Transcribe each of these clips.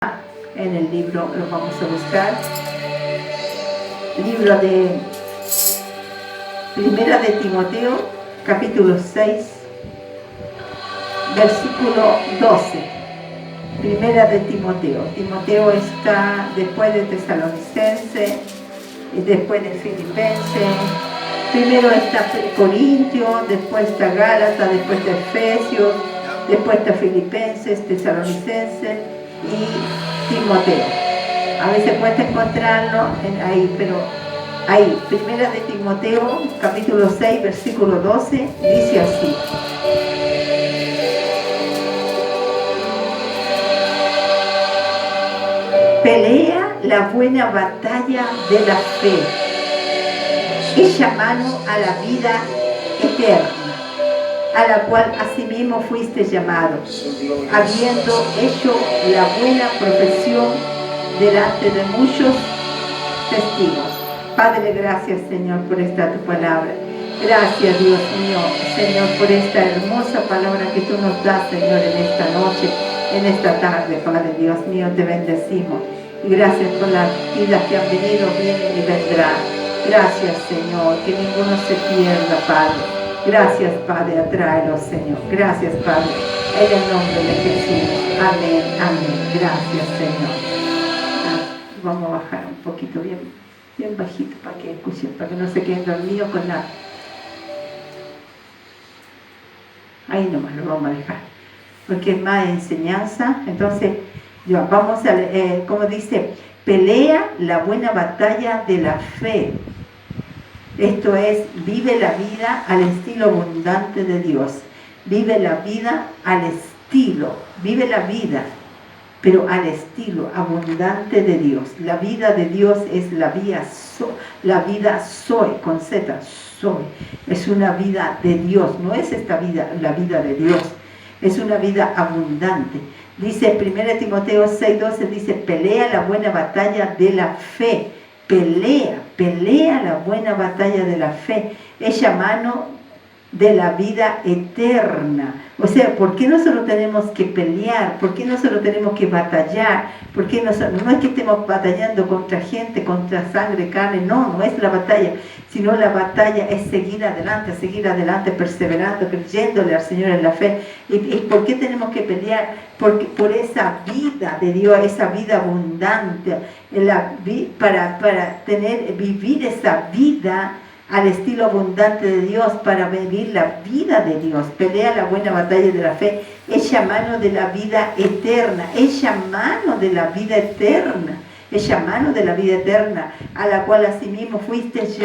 en el libro, lo vamos a buscar, libro de Primera de Timoteo, capítulo 6, versículo 12. Primera de Timoteo. Timoteo está después de Tesalonicense, y después de Filipense. Primero está Corintio, después está Gálatas, después está Efesios, después está Filipenses, Tesalonicense y Timoteo. A veces cuesta encontrarlo ahí, pero ahí, Primera de Timoteo, capítulo 6, versículo 12, dice así. Pelea la buena batalla de la fe. Echa mano a la vida eterna, a la cual asimismo fuiste llamado, habiendo hecho la buena profesión delante de muchos testigos. Padre, gracias, Señor, por esta tu palabra. Gracias, Dios mío, Señor, por esta hermosa palabra que tú nos das, Señor, en esta noche, en esta tarde. Padre, Dios mío, te bendecimos. Y gracias por las vidas que han venido, vienen y vendrán. Gracias, Señor, que ninguno se pierda, Padre. Gracias, Padre, atráelo, Señor. Gracias, Padre, en el nombre de Jesús. Amén, amén. Gracias, Señor. Vamos a bajar un poquito, bien bajito, para que escuchen, para que no se queden dormidos con nada. Ahí nomás lo vamos a dejar, porque es más enseñanza. Entonces, ya vamos a, como dice, pelea la buena batalla de la fe. Esto es, vive la vida al estilo abundante de Dios. Vive la vida al estilo, vive la vida, pero al estilo abundante de Dios. La vida de Dios es la vida Zoe, con Z, Zoe. Es una vida de Dios, no es esta vida, la vida de Dios. Es una vida abundante. Dice 1 Timoteo 6:12, dice, pelea la buena batalla de la fe. Pelea la buena batalla de la fe. Echa mano de la vida eterna. O sea, ¿por qué nosotros tenemos que pelear? ¿Por qué nosotros tenemos que batallar? ¿Por qué no es que estemos batallando contra gente, contra sangre, carne? No es la batalla, sino la batalla es seguir adelante, perseverando, creyéndole al Señor en la fe. ¿Y por qué tenemos que pelear? Porque por esa vida de Dios, esa vida abundante, para vivir esa vida al estilo abundante de Dios, para vivir la vida de Dios. Pelea la buena batalla de la fe, echa mano de la vida eterna, a la cual asimismo fuimos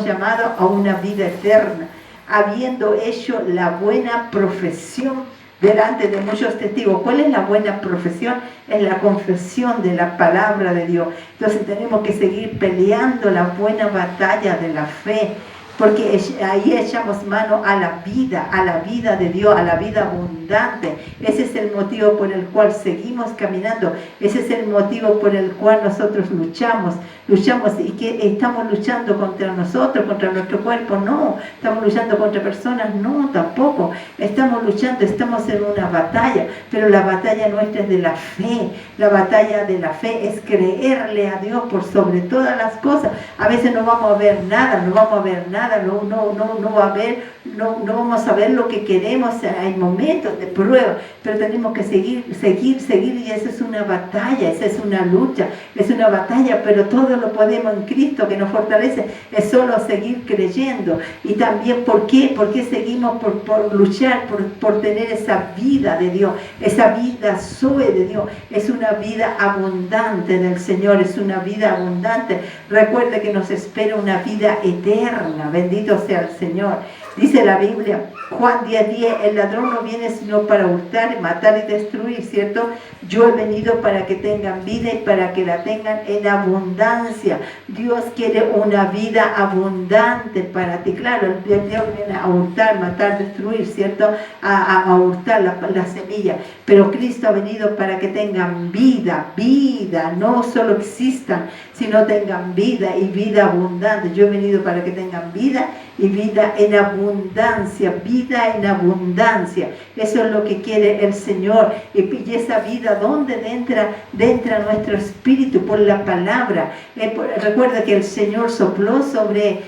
llamados a una vida eterna, habiendo hecho la buena profesión delante de muchos testigos. ¿Cuál es la buena profesión? Es la confesión de la palabra de Dios. Entonces tenemos que seguir peleando la buena batalla de la fe, porque ahí echamos mano a la vida de Dios, a la vida abundante. Ese es el motivo por el cual seguimos caminando. Ese es el motivo por el cual nosotros luchamos. ¿Y que estamos luchando contra nosotros, contra nuestro cuerpo? No. ¿Estamos luchando contra personas? No, tampoco. Estamos luchando, estamos en una batalla, pero la batalla nuestra es de la fe. La batalla de la fe es creerle a Dios por sobre todas las cosas. A veces no vamos a ver nada, no vamos a ver lo que queremos. Hay momentos de prueba, pero tenemos que seguir, y esa es una batalla, esa es una lucha, es una batalla, pero todo lo podemos en Cristo que nos fortalece. Es solo seguir creyendo. Y también, ¿por qué? Porque seguimos por luchar, por tener esa vida de Dios, esa vida Zoe de Dios. Es una vida abundante del Señor, es una vida abundante. Recuerde que nos espera una vida eterna. Bendito sea el Señor. Dice la Biblia, Juan 10:10, el ladrón no viene sino para hurtar, matar y destruir, ¿cierto? Yo he venido para que tengan vida y para que la tengan en abundancia. Dios quiere una vida abundante para ti. Claro, el diablo viene a hurtar, matar, destruir, ¿cierto? A hurtar la semilla. Pero Cristo ha venido para que tengan vida, no solo existan, sino tengan vida y vida abundante. Yo he venido para que tengan vida y vida en abundancia, vida en abundancia. Eso es lo que quiere el Señor. Y esa vida, ¿dónde entra nuestro espíritu? Por la palabra. Recuerda que el Señor sopló sobre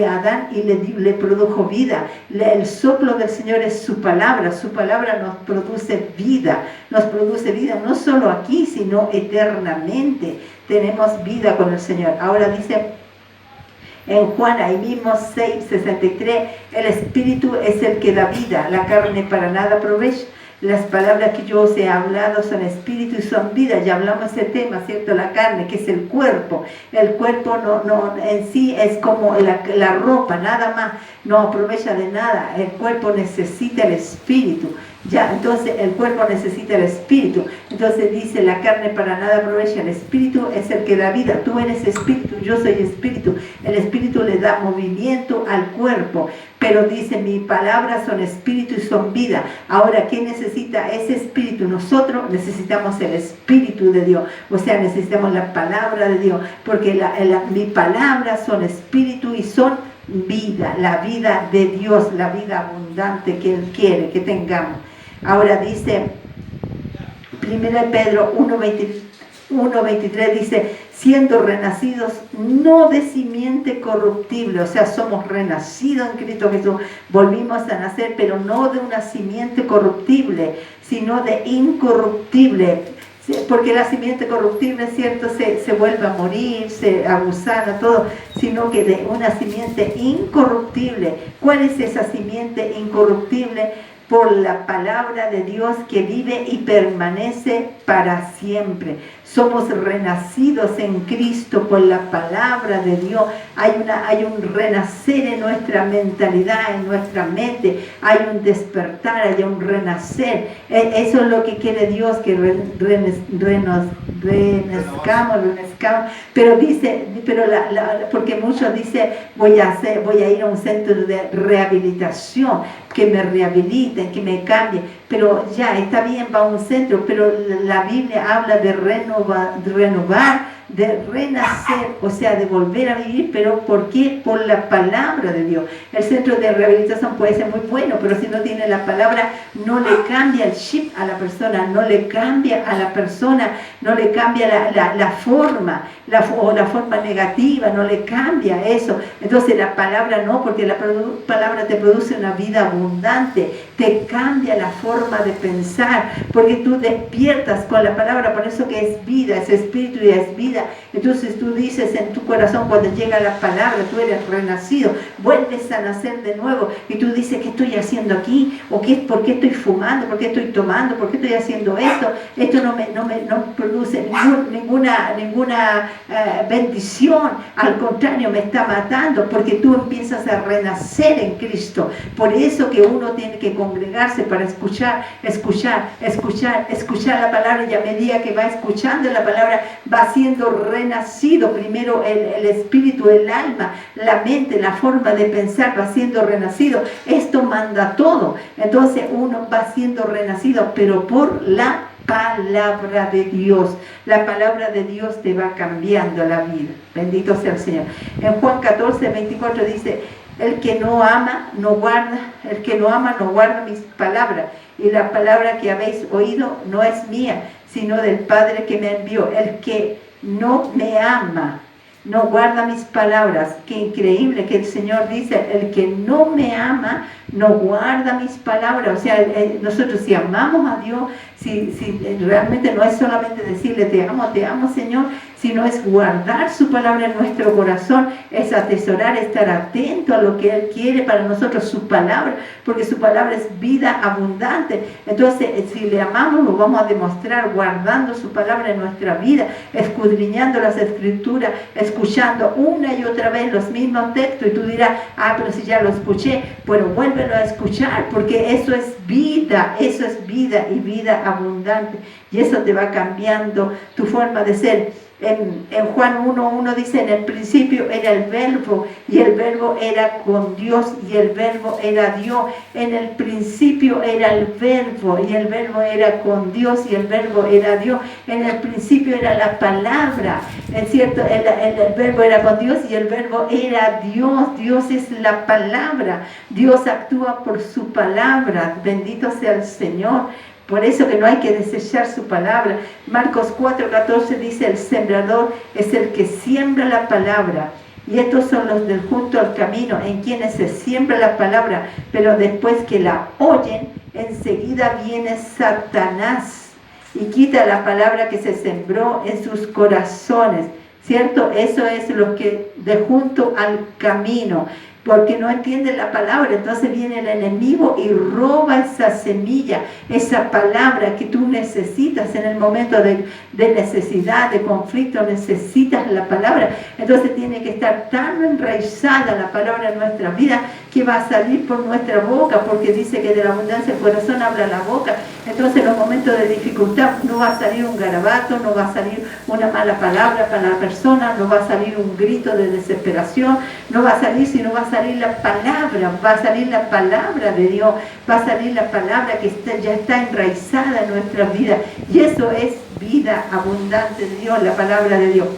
Adán y le produjo vida. El soplo del Señor es su palabra nos produce vida no solo aquí, sino eternamente. Tenemos vida con el Señor. Ahora dice en Juan, ahí mismo 6:63, el Espíritu es el que da vida, la carne para nada aprovecha. Las palabras que yo os he hablado son espíritu y son vida. Ya hablamos de ese tema, ¿cierto? La carne, que es el cuerpo. El cuerpo no en sí es como la ropa, nada más. No aprovecha de nada. El cuerpo necesita el espíritu. Ya, entonces el cuerpo necesita el espíritu. Entonces dice, la carne para nada aprovecha, el espíritu es el que da vida. Tú eres espíritu, yo soy espíritu. El espíritu le da movimiento al cuerpo. Pero dice, mis palabras son espíritu y son vida. Ahora, ¿qué necesita ese espíritu? Nosotros necesitamos el espíritu de Dios. O sea, necesitamos la palabra de Dios. Porque mis palabras son espíritu y son vida. La vida de Dios, la vida abundante que Él quiere que tengamos. Ahora dice, 1 Pedro 1:23 dice, siendo renacidos no de simiente corruptible, o sea, somos renacidos en Cristo Jesús, volvimos a nacer, pero no de una simiente corruptible, sino de incorruptible, porque la simiente corruptible, ¿cierto?, se vuelve a morir, se abusana, todo, sino que de una simiente incorruptible. ¿Cuál es esa simiente incorruptible? Por la palabra de Dios que vive y permanece para siempre. Somos renacidos en Cristo por la palabra de Dios. Hay un renacer en nuestra mentalidad, en nuestra mente. Hay un despertar, hay un renacer. Eso es lo que quiere Dios, que renazcamos. Pero dice, porque muchos dicen, voy a ir a un centro de rehabilitación, que me rehabiliten, que me cambien. Pero ya, está bien, va a un centro, pero la Biblia habla de renovar, de renacer, o sea, de volver a vivir. ¿Pero por qué? Por la palabra de Dios. El centro de rehabilitación puede ser muy bueno, pero si no tiene la palabra, no le cambia el chip a la persona, no le cambia a la persona, no le cambia la forma, o la forma negativa, no le cambia eso. Entonces la palabra no, porque la palabra te produce una vida abundante, te cambia la forma de pensar, porque tú despiertas con la palabra. Por eso que es vida, es espíritu y es vida. Entonces tú dices en tu corazón, cuando llega la palabra, tú eres renacido, vuelves a nacer de nuevo, y tú dices, ¿qué estoy haciendo aquí? ¿O por qué estoy fumando? ¿Por qué estoy tomando? ¿Por qué estoy haciendo esto? Esto no produce ninguna bendición, al contrario, me está matando, porque tú empiezas a renacer en Cristo. Por eso que uno tiene que congregarse para escuchar la palabra, y a medida que va escuchando la palabra, va siendo renacido. Primero el espíritu, el alma, la mente, la forma de pensar va siendo renacido. Esto manda todo. Entonces uno va siendo renacido, pero por la palabra de Dios. La palabra de Dios te va cambiando la vida. Bendito sea el Señor. En Juan 14:24 dice, el que no ama no guarda mis palabras, y la palabra que habéis oído no es mía, sino del Padre que me envió. El que no me ama no guarda mis palabras. Qué increíble que el Señor dice, el que no me ama no guarda mis palabras. O sea, nosotros si amamos a Dios, si realmente no es solamente decirle te amo Señor, sino es guardar su palabra en nuestro corazón, es atesorar, estar atento a lo que Él quiere para nosotros, su palabra, porque su palabra es vida abundante. Entonces, si le amamos, lo vamos a demostrar guardando su palabra en nuestra vida, escudriñando las Escrituras, escuchando una y otra vez los mismos textos, y tú dirás, pero si ya lo escuché, bueno, vuélvelo a escuchar, porque eso es vida y vida abundante, y eso te va cambiando tu forma de ser. En Juan 1:1 dice, en el principio era el verbo, y el verbo era con Dios, y el verbo era Dios. En el principio era el verbo, y el verbo era con Dios, y el verbo era Dios. En el principio era la palabra, es cierto, el verbo era con Dios, y el verbo era Dios. Dios es la palabra. Dios actúa por su palabra. Bendito sea el Señor. Por eso que no hay que desechar su palabra. Marcos 4:14 dice, el sembrador es el que siembra la palabra. Y estos son los del junto al camino, en quienes se siembra la palabra, pero después que la oyen, enseguida viene Satanás y quita la palabra que se sembró en sus corazones. ¿Cierto? Eso es lo que de junto al camino, porque no entienden la palabra. Entonces viene el enemigo y roba esa semilla, esa palabra que tú necesitas en el momento de necesidad, de conflicto. Necesitas la palabra. Entonces tiene que estar tan enraizada la palabra en nuestra vida que va a salir por nuestra boca, porque dice que de la abundancia del corazón habla la boca. Entonces en los momentos de dificultad no va a salir un garabato, no va a salir una mala palabra para la persona, no va a salir un grito de desesperación, no va a salir, sino va a salir la palabra, va a salir la palabra de Dios, va a salir la palabra que ya está enraizada en nuestra vida. Y eso es vida abundante de Dios, la palabra de Dios.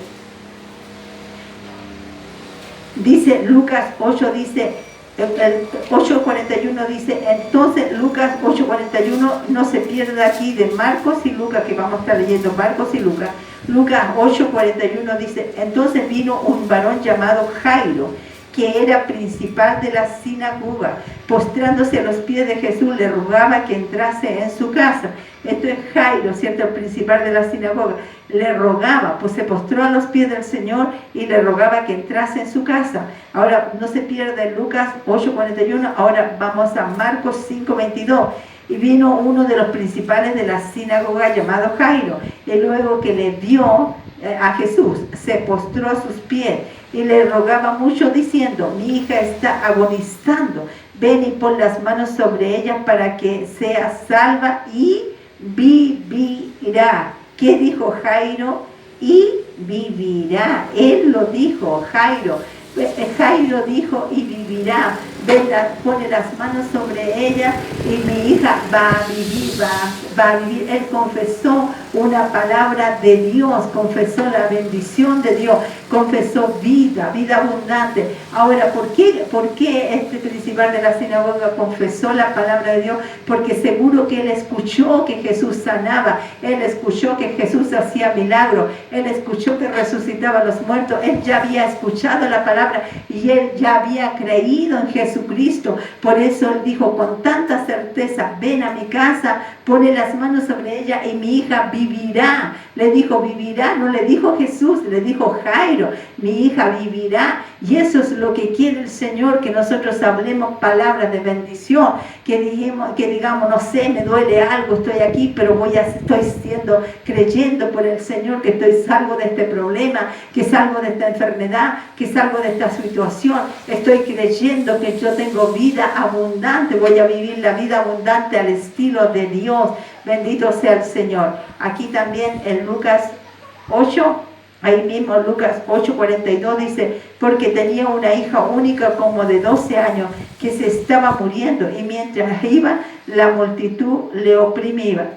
Dice Lucas 8, dice, el 8:41 dice, entonces Lucas 8:41, no se pierda aquí de Marcos y Lucas, que vamos a estar leyendo Marcos y Lucas. Lucas 8:41 dice, entonces vino un varón llamado Jairo, que era principal de la sinagoga. Postrándose a los pies de Jesús, le rogaba que entrase en su casa. Esto es Jairo, ¿cierto? El principal de la sinagoga. Le rogaba, pues se postró a los pies del Señor y le rogaba que entrase en su casa. Ahora, no se pierda en Lucas 8:41, ahora vamos a Marcos 5:22. Y vino uno de los principales de la sinagoga llamado Jairo, y luego que le vio a Jesús, se postró a sus pies y le rogaba mucho diciendo, mi hija está agonizando, ven y pon las manos sobre ella para que sea salva y vivirá. ¿Qué dijo Jairo? Y vivirá. Él lo dijo, Jairo. Jairo dijo, y vivirá. Ven, pone las manos sobre ella y mi hija va a vivir, va a vivir. Él confesó una palabra de Dios, confesó la bendición de Dios, confesó vida abundante. Ahora, ¿por qué este principal de la sinagoga confesó la palabra de Dios? Porque seguro que él escuchó que Jesús sanaba, él escuchó que Jesús hacía milagros, él escuchó que resucitaba a los muertos, él ya había escuchado la palabra y él ya había creído en Jesucristo. Por eso él dijo con tanta certeza, ven a mi casa, pone las manos sobre ella y mi hija vivirá. Le dijo vivirá, no le dijo Jesús, le dijo Jairo, mi hija vivirá. Y eso es lo que quiere el Señor, que nosotros hablemos palabras de bendición, que digamos, no sé, me duele algo, estoy aquí, pero estoy creyendo por el Señor que salgo de este problema, que salgo de esta enfermedad, que salgo de esta situación. Estoy creyendo que yo tengo vida abundante, voy a vivir la vida abundante al estilo de Dios. Bendito sea el Señor. Aquí también en Lucas 8, ahí mismo Lucas 8:42 dice, porque tenía una hija única como de 12 años que se estaba muriendo y mientras iba la multitud le oprimía.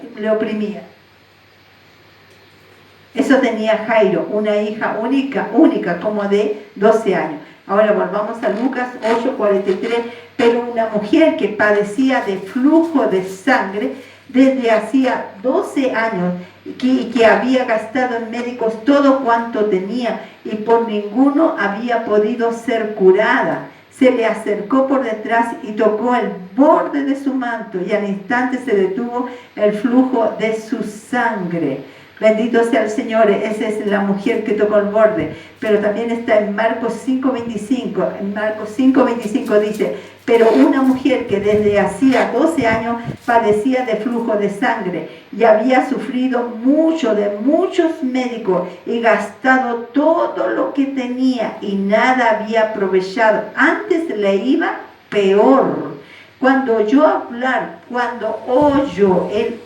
Eso tenía Jairo, una hija única como de 12 años. Ahora volvamos a Lucas 8:43, pero una mujer que padecía de flujo de sangre desde hacía 12 años que había gastado en médicos todo cuanto tenía y por ninguno había podido ser curada, se le acercó por detrás y tocó el borde de su manto y al instante se detuvo el flujo de su sangre. Bendito sea el Señor. Esa es la mujer que tocó el borde. Pero también está en Marcos 5:25. En Marcos 5:25 dice, pero una mujer que desde hacía 12 años padecía de flujo de sangre y había sufrido mucho de muchos médicos y gastado todo lo que tenía y nada había aprovechado. Antes le iba peor.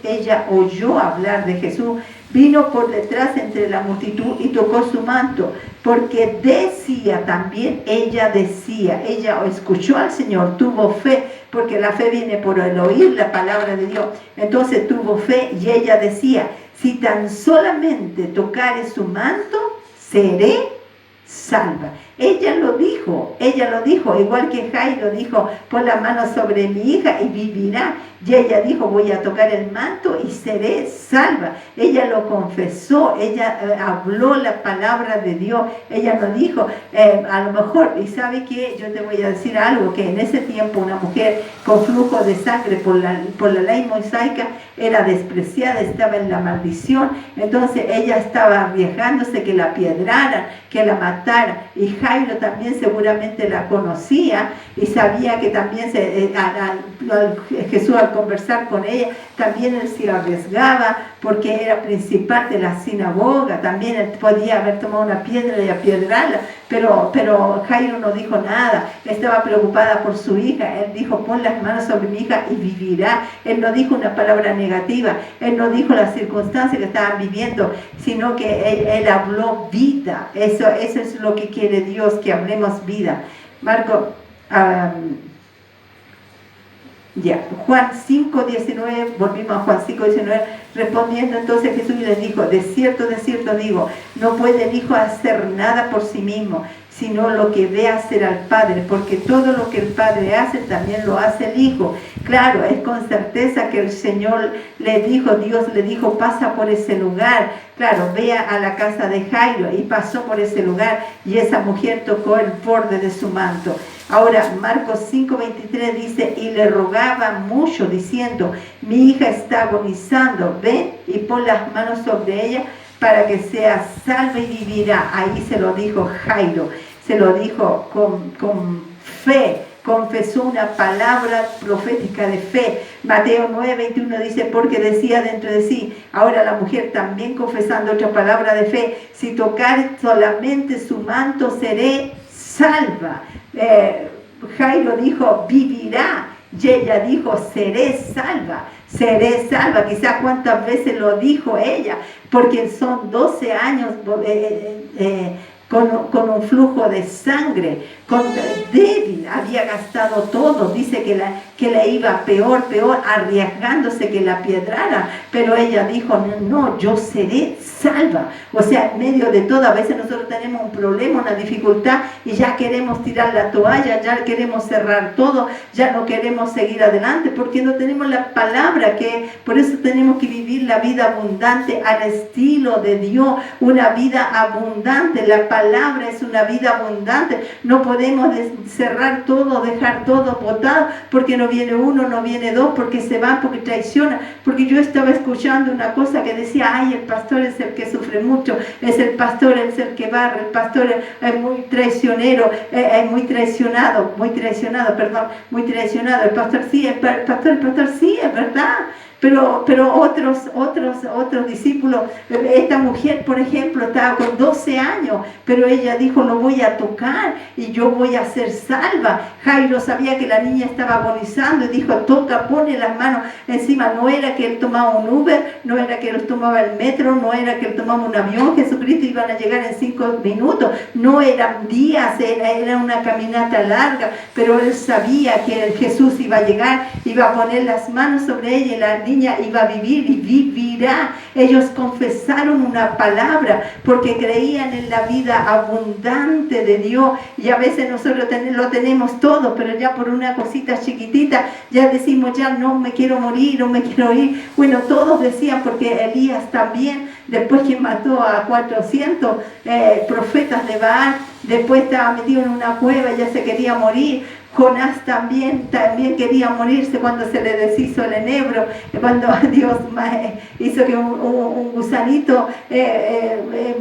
Ella oyó hablar de Jesús, vino por detrás entre la multitud y tocó su manto, porque decía también, ella escuchó al Señor, tuvo fe, porque la fe viene por el oír la palabra de Dios. Entonces tuvo fe y ella decía, si tan solamente tocare su manto, seré salva. Ella lo dijo, igual que Jairo dijo, pon la mano sobre mi hija y vivirá. Y ella dijo, voy a tocar el manto y seré salva. Ella lo confesó, ella habló la palabra de Dios. Ella no dijo, a lo mejor, y sabe que yo te voy a decir algo, que en ese tiempo una mujer con flujo de sangre por la ley mosaica era despreciada, estaba en la maldición. Entonces ella estaba arriesgándose que la piedraran, que la mataran. Y Jairo también seguramente la conocía y sabía que también Jesús al conversar con ella, también él se arriesgaba porque era principal de la sinagoga, también él podía haber tomado una piedra y apiedrarla, pero Jairo no dijo nada, estaba preocupada por su hija. Él dijo, pon las manos sobre mi hija y vivirá. Él no dijo una palabra negativa, él no dijo las circunstancias que estaban viviendo, sino que él habló vida. Eso es lo que quiere Dios, que hablemos vida. Marco, Juan 5:19, volvimos a Juan 5:19, respondiendo entonces Jesús les dijo, de cierto digo, no puede el Hijo hacer nada por sí mismo, sino lo que ve hacer al Padre, porque todo lo que el Padre hace, también lo hace el Hijo. Claro, es con certeza que el Señor le dijo, Dios le dijo, pasa por ese lugar. Claro, vea a la casa de Jairo, y pasó por ese lugar, y esa mujer tocó el borde de su manto. Ahora, Marcos 5:23 dice, y le rogaba mucho, diciendo, mi hija está agonizando, ven y pon las manos sobre ella, para que sea salva y vivirá. Ahí se lo dijo Jairo, se lo dijo con fe, confesó una palabra profética de fe. Mateo 9:21 dice, porque decía dentro de sí, ahora la mujer también confesando otra palabra de fe, si tocar solamente su manto seré salva. Jairo dijo, vivirá, y ella dijo, seré salva. Quizás cuántas veces lo dijo ella, porque son 12 años con un flujo de sangre, débil, había gastado todo, dice que le iba peor, arriesgándose que la piedrara, pero ella dijo, no, yo seré salva. O sea, en medio de todo, a veces nosotros tenemos un problema, una dificultad, y ya queremos tirar la toalla, ya queremos cerrar todo, ya no queremos seguir adelante, porque no tenemos la palabra, por eso tenemos que vivir la vida abundante al estilo de Dios, una vida abundante. La palabra es una vida abundante. No podemos cerrar todo, dejar todo botado, porque no viene uno, no viene dos, porque se van, porque traicionan. Porque yo estaba escuchando una cosa que decía, ay, el pastor es el que sufre mucho, es el pastor, es el que barre, el pastor es muy traicionero, es muy traicionado, el pastor sí, el pastor sí, es verdad. Pero otros discípulos, esta mujer, por ejemplo, estaba con 12 años, pero ella dijo, lo voy a tocar y yo voy a ser salva. Jairo sabía que la niña estaba agonizando y dijo, toca, pone las manos encima. No era que él tomaba un Uber, no era que él tomaba el metro, no era que él tomaba un avión, Jesucristo iban a llegar en 5 minutos, no eran días, era una caminata larga, pero él sabía que Jesús iba a llegar, iba a poner las manos sobre ella y la niña iba a vivir y vivirá. Ellos confesaron una palabra porque creían en la vida abundante de Dios, y a veces nosotros lo tenemos todo, pero ya por una cosita chiquitita ya decimos, ya no me quiero morir, no me quiero ir. Bueno, todos decían, porque Elías también, después que mató a 400 profetas de Baal, después estaba metido en una cueva y ya se quería morir. Jonás también quería morirse cuando se le deshizo el enebro, cuando Dios hizo que un gusanito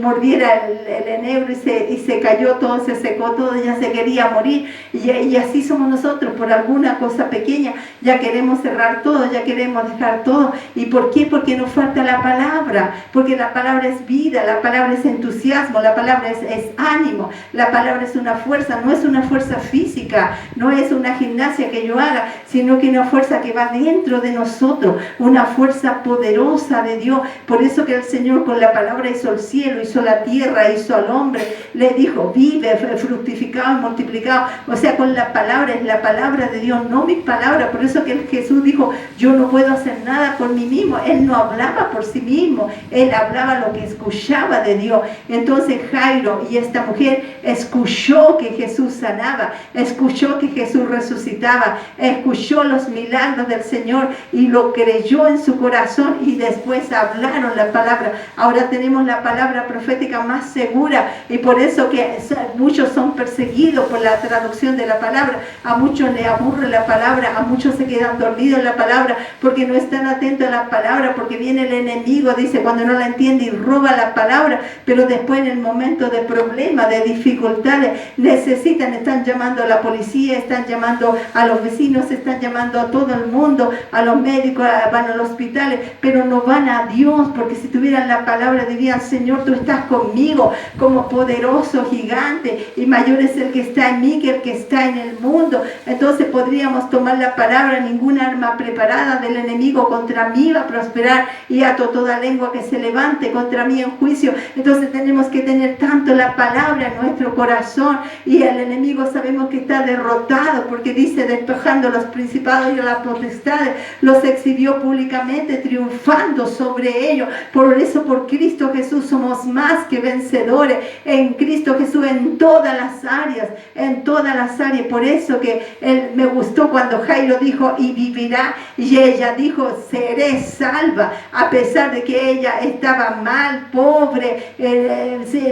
mordiera el enebro y se cayó todo, se secó todo, ya se quería morir. Y así somos nosotros, por alguna cosa pequeña ya queremos cerrar todo, ya queremos dejar todo. ¿Y por qué? Porque nos falta la palabra, porque la palabra es vida, la palabra es entusiasmo, la palabra es ánimo, la palabra es una fuerza, no es una fuerza física. no es una gimnasia que yo haga, sino que una fuerza que va dentro de nosotros, una fuerza poderosa de Dios. Por eso que el Señor con la palabra hizo el cielo, hizo la tierra, hizo al hombre, le dijo, vive, fructificado y multiplicado. O sea, con la palabra, es la palabra de Dios, no mi palabra. Por eso que Jesús dijo, yo no puedo hacer nada por mí mismo. Él no hablaba por sí mismo, él hablaba lo que escuchaba de Dios. Entonces Jairo y esta mujer escuchó que Jesús sanaba, escuchó que Jesús resucitaba, escuchó los milagros del Señor y lo creyó en su corazón, y después hablaron la palabra. Ahora tenemos la palabra profética más segura, y por eso que muchos son perseguidos por la traducción de la palabra. A muchos les aburre la palabra, a muchos se quedan dormidos en la palabra porque no están atentos a la palabra, porque viene el enemigo, dice, cuando no la entiende, y roba la palabra. Pero después, en el momento de problemas, de dificultades, están llamando a la policía, están llamando a los vecinos, están llamando a todo el mundo, a los médicos, van a los hospitales, pero no van a Dios, porque si tuvieran la palabra dirían, Señor, tú estás conmigo como poderoso gigante, y mayor es el que está en mí que el que está en el mundo. Entonces podríamos tomar la palabra, ninguna arma preparada del enemigo contra mí va a prosperar, y ato toda lengua que se levante contra mí en juicio. Entonces tenemos que tener tanto la palabra en nuestro corazón, y el enemigo sabemos que está derrotado, porque dice, despojando los principados y las potestades, los exhibió públicamente, triunfando sobre ellos. Por eso, por Cristo Jesús somos más que vencedores, en Cristo Jesús, en todas las áreas, en todas las áreas. Por eso que me gustó cuando Jairo dijo, y vivirá, y ella dijo, seré salva, a pesar de que ella estaba mal, pobre,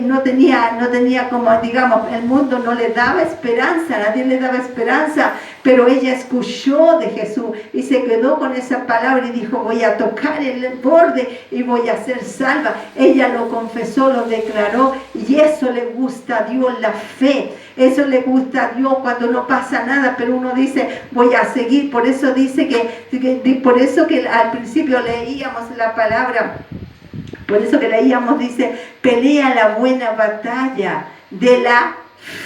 no tenía como, digamos, el mundo no le daba esperanza, nadie le daba esperanza, pero ella escuchó de Jesús y se quedó con esa palabra y dijo, voy a tocar el borde y voy a ser salva. Ella lo confesó, lo declaró, y eso le gusta a Dios, la fe. Eso le gusta a Dios cuando no pasa nada, pero uno dice, voy a seguir. Por eso dice por eso que al principio leíamos la palabra, por eso que leíamos, dice, pelea la buena batalla de la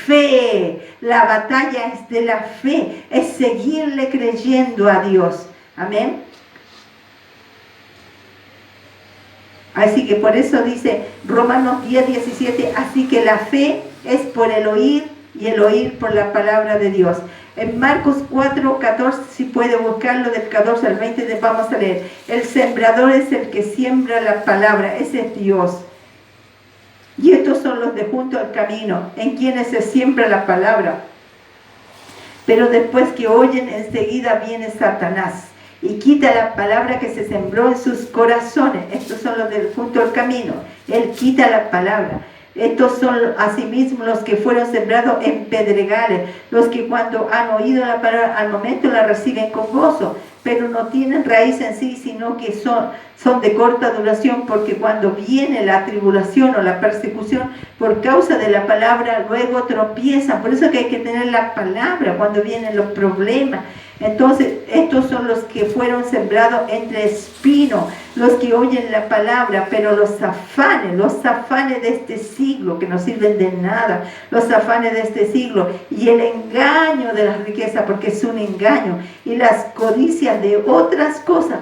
fe. La batalla es de la fe, es seguirle creyendo a Dios. Amén. Así que por eso dice Romanos 10:17, así que la fe es por el oír, y el oír por la palabra de Dios. En Marcos 4:14, si puede buscarlo, del 14 al 20, vamos a leer. El sembrador es el que siembra la palabra, ese es Dios. Y estos son los de junto al camino, en quienes se siembra la palabra. Pero después que oyen, enseguida viene Satanás y quita la palabra que se sembró en sus corazones. Estos son los de junto al camino. Él quita la palabra. Estos son asimismo los que fueron sembrados en pedregales, los que cuando han oído la palabra al momento la reciben con gozo, pero no tienen raíz en sí, sino que son de corta duración, porque cuando viene la tribulación o la persecución por causa de la palabra, luego tropiezan. Por eso que hay que tener la palabra cuando vienen los problemas. Entonces, estos son los que fueron sembrados entre espinos, los que oyen la palabra, pero los afanes de este siglo, que no sirven de nada, los afanes de este siglo, y el engaño de la riqueza, porque es un engaño, y las codicias de otras cosas,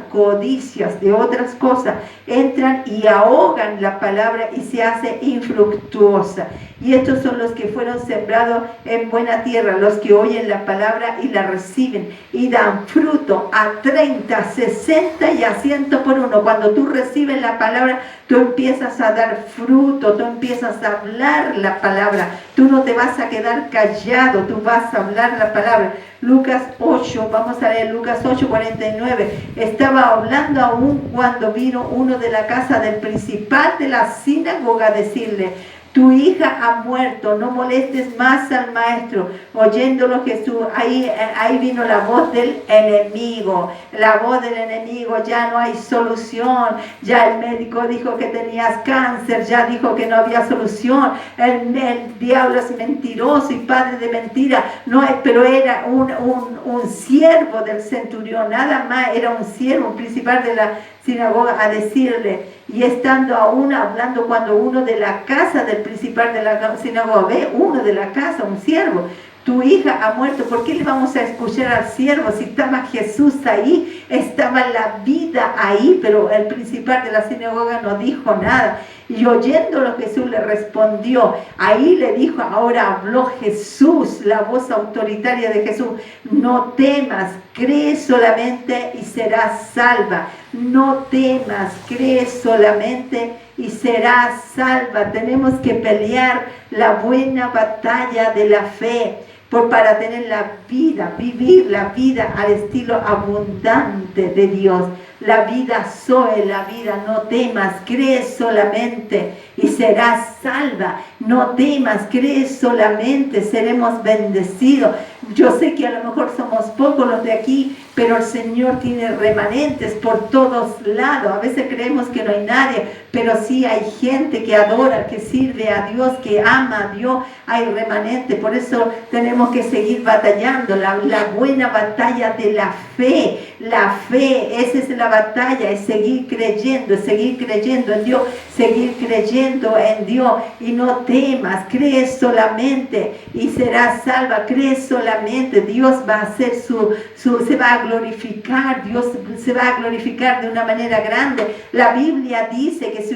entran y ahogan la palabra y se hace infructuosa. Y estos son los que fueron sembrados en buena tierra, los que oyen la palabra y la reciben y dan fruto a 30, 60 y a 100 por uno. Cuando tú recibes la palabra, tú empiezas a dar fruto, tú empiezas a hablar la palabra. Tú no te vas a quedar callado, tú vas a hablar la palabra. Lucas 8, vamos a leer Lucas 8:49. Estaba hablando aún cuando vino uno de la casa del principal de la sinagoga a decirle, tu hija ha muerto, no molestes más al maestro. Oyéndolo Jesús, ahí vino la voz del enemigo. La voz del enemigo, ya no hay solución. Ya el médico dijo que tenías cáncer, ya dijo que no había solución. El diablo es mentiroso y padre de mentira. No, pero era un siervo del centurión, nada más, era un siervo, un principal de la sinagoga, a decirle, y estando aún hablando, cuando uno de la casa del principal de la sinagoga, ve uno de la casa, un siervo, tu hija ha muerto, ¿por qué le vamos a escuchar al siervo? Si estaba Jesús ahí, estaba la vida ahí, pero el principal de la sinagoga no dijo nada. Y oyéndolo, Jesús le respondió. Ahí le dijo, ahora habló Jesús, la voz autoritaria de Jesús: no temas, cree solamente y serás salva. No temas, cree solamente y serás salva. Tenemos que pelear la buena batalla de la fe, para tener la vida, vivir la vida al estilo abundante de Dios. La vida Zoe, la vida, no temas, cree solamente y serás salva. No temas, cree solamente, seremos bendecidos. Yo sé que a lo mejor somos pocos los de aquí, pero el Señor tiene remanentes por todos lados. A veces creemos que no hay nadie, pero sí hay gente que adora, que sirve a Dios, que ama a Dios. Hay remanentes, por eso tenemos que seguir batallando la buena batalla de la fe. La fe, esa es la batalla, es seguir creyendo en Dios, seguir creyendo en Dios. Y no temas, cree solamente y serás salva. Cree solamente, Dios va a hacer se va a glorificar, Dios se va a glorificar de una manera grande. La Biblia dice que si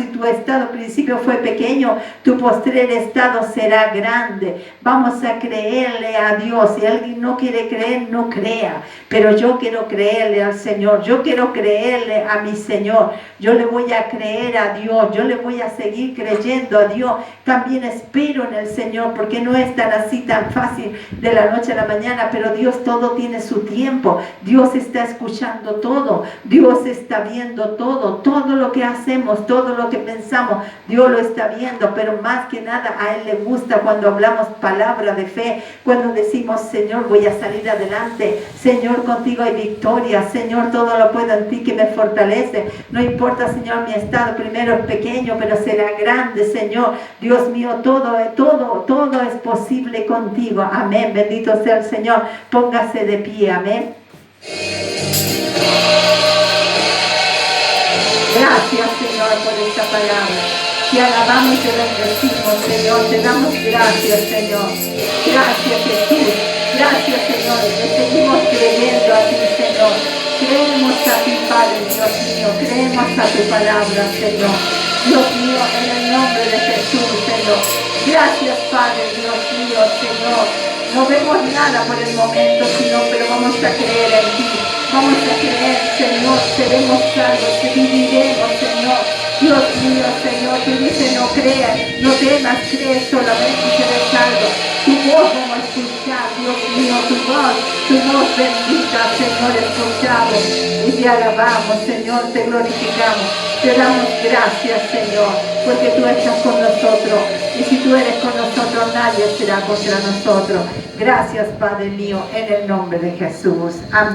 tu estado al principio fue pequeño, tu postrer estado será grande. Vamos a creerle a Dios. Si alguien no quiere creer, no crea, pero yo quiero creerle al Señor, yo quiero creerle a mi Señor, yo le voy a creer a Dios, yo le voy a seguir creyendo a Dios. También espero en el Señor, porque no es tan así tan fácil de la noche a la mañana, pero Dios todo tiene su tiempo. Dios está escuchando todo, Dios está viendo todo lo que hacemos, todo lo que pensamos, Dios lo está viendo. Pero más que nada a Él le gusta cuando hablamos palabra de fe, cuando decimos: Señor, voy a salir adelante, Señor, contigo hay victoria, Señor, todo lo puedo en ti que me fortalece. No importa, Señor, mi estado primero es pequeño, pero será grande, Señor. Dios mío, todo es posible contigo. Amén, bendito sea el Señor. Póngase de pie, amén. Gracias, Señor, por esta palabra. Te alabamos y te bendecimos, Señor. Te damos gracias, Señor. Gracias, Jesús. Gracias, Señor. Te seguimos creyendo a ti, Señor. Creemos a ti, Padre, Dios mío. Creemos a tu palabra, Señor. Dios mío, en el nombre de Jesús, Señor. Gracias, Padre, Dios mío, Señor. No vemos nada por el momento, Señor, pero vamos a creer en ti. Vamos a creer, Señor, seremos salvos, viviremos, Señor. Dios mío, Señor, tú dices: no creas, no temas, cree solamente y serás salvo. Tu voz vamos a escuchar, Dios mío, tu voz bendita, Señor, escuchamos. Y te alabamos, Señor, te glorificamos. Te damos gracias, Señor, porque tú estás con nosotros. Y si tú eres con nosotros, nadie será contra nosotros. Gracias, Padre mío, en el nombre de Jesús. Amén.